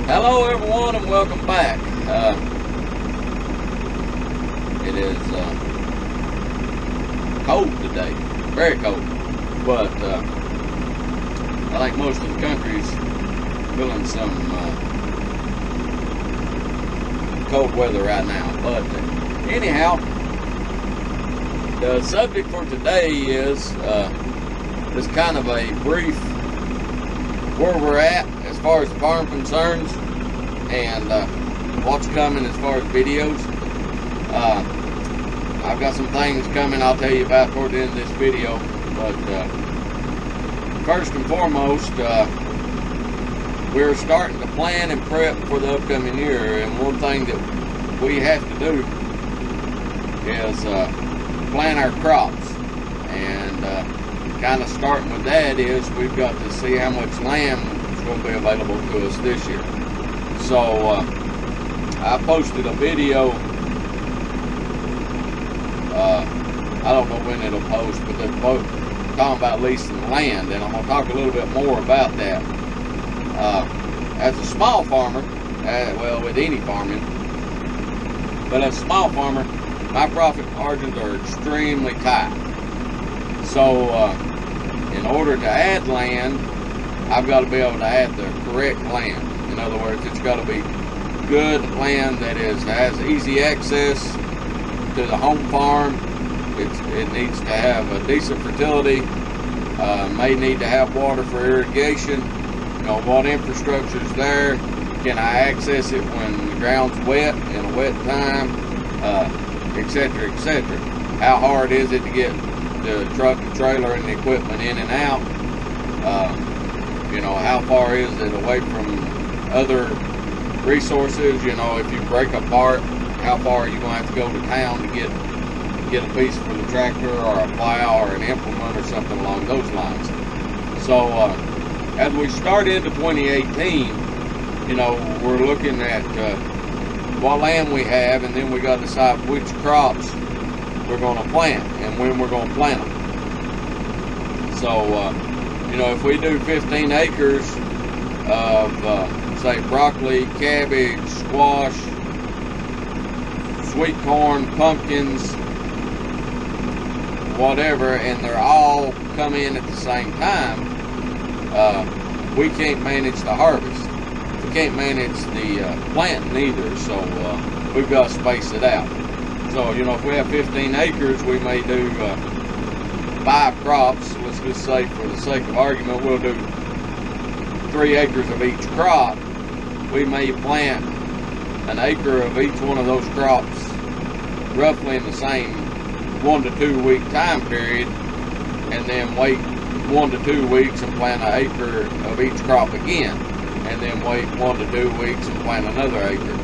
Hello everyone and welcome back. It is cold today, very cold, but I think most of the country's feeling some cold weather right now. But anyhow, the subject for today is just kind of a brief where we're at as far as the farm concerns and what's coming as far as videos. I've got some things coming I'll tell you about toward the end of this video, but first and foremost, we're starting to plan and prep for the upcoming year, and one thing that we have to do is plan our crops. And kind of starting with that is we've got to see how much land is going to be available to us this year. So I posted a video, I don't know when it'll post, but they're both talking about leasing land, and I'm going to talk a little bit more about that. As a small farmer, well, with any farming, but as a small farmer, my profit margins are extremely tight. So in order to add land, I've got to be able to add the correct land. In other words, it's got to be good land that has easy access to the home farm. It needs to have a decent fertility, may need to have water for irrigation. You know, what infrastructure is there? Can I access it when the ground's wet, in a wet time, etc., etc. How hard is it to get the truck and trailer and the equipment in and out? You know, how far is it away from other resources? You know, if you break apart, how far are you going to have to go to town to get a piece for the tractor or a plow or an implement or something along those lines? So as we start into 2018, you know, we're looking at what land we have, and then we got to decide which crops we're going to plant and when we're going to plant them. So you know, if we do 15 acres of say broccoli, cabbage, squash, sweet corn, pumpkins, whatever, and they're all come in at the same time, we can't manage the harvest. We can't manage the planting either, so we've got to space it out. So, you know, if we have 15 acres, we may do 5 crops. Let's just say, for the sake of argument, we'll do 3 acres of each crop. We may plant an acre of each one of those crops roughly in the same 1 to 2 week time period, and then wait 1 to 2 weeks and plant an acre of each crop again, and then wait 1 to 2 weeks and plant another acre.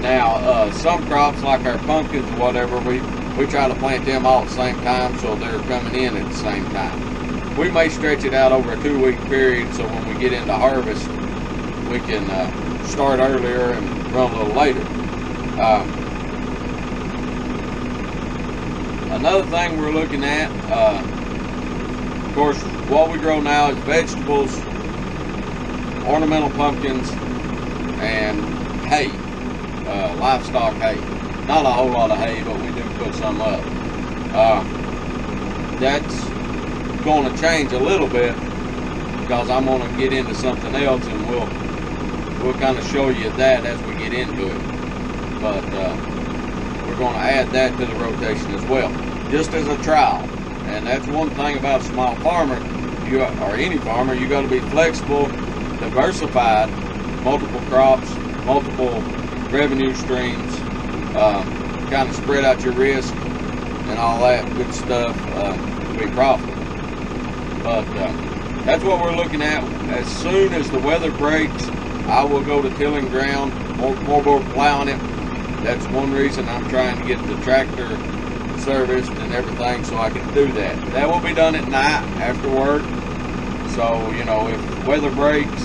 Now, some crops like our pumpkins or whatever, we try to plant them all at the same time so they're coming in at the same time. We may stretch it out over a 2 week period, so when we get into harvest, we can start earlier and run a little later. Another thing we're looking at, of course, what we grow now is vegetables, ornamental pumpkins, and hay, livestock hay. Not a whole lot of hay, but we do put some up. That's going to change a little bit because I'm going to get into something else, and we'll kind of show you that as we get into it. But we're going to add that to the rotation as well, just as a trial. And that's one thing about a small farmer, or any farmer, you got to be flexible, diversified, multiple crops, multiple revenue streams, kind of spread out your risk and all that good stuff to be profitable. But that's what we're looking at. As soon as the weather breaks, I will go to tilling ground, more plowing it. That's one reason I'm trying to get the tractor serviced and everything, so I can do that. That will be done at night after work. So, you know, if weather breaks,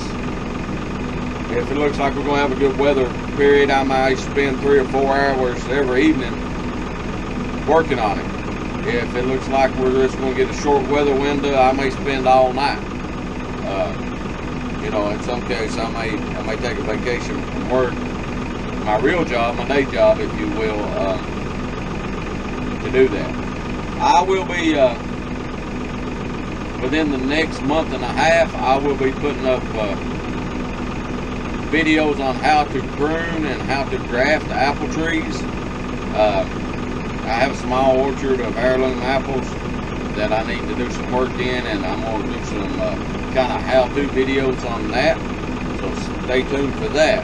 if it looks like we're going to have a good weather period, I might spend 3 or 4 hours every evening working on it. If it looks like we're just going to get a short weather window, I may spend all night. You know, in some cases, I may take a vacation from work, my real job, my day job, if you will, to do that. I will be, within the next month and a half, I will be putting up videos on how to prune and how to graft apple trees. I have a small orchard of heirloom apples that I need to do some work in, and I'm going to do some kind of how-to videos on that, so stay tuned for that.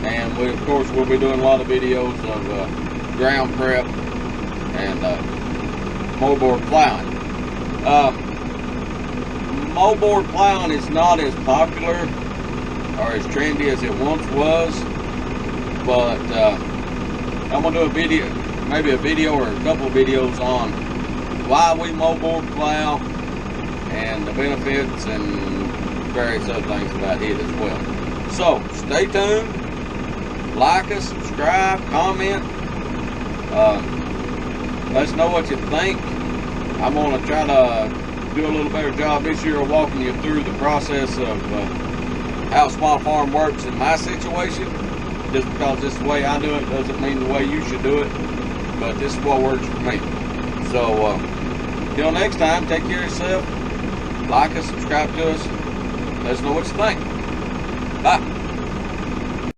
And we, of course, we'll be doing a lot of videos of ground prep and moldboard plowing. Moldboard plowing is not as popular or as trendy as it once was, but I'm going to do a video, maybe a video or a couple of videos on why we moldboard plow and the benefits and various other things about it as well. So stay tuned, like us, subscribe, comment, let us know what you think. I'm going to try to do a little better job this year of walking you through the process of how a small farm works in my situation. Just because this is the way I do it doesn't mean the way you should do it, but this is what works for me. So till next time, take care of yourself, like us, subscribe to us, let us know what you think. Bye.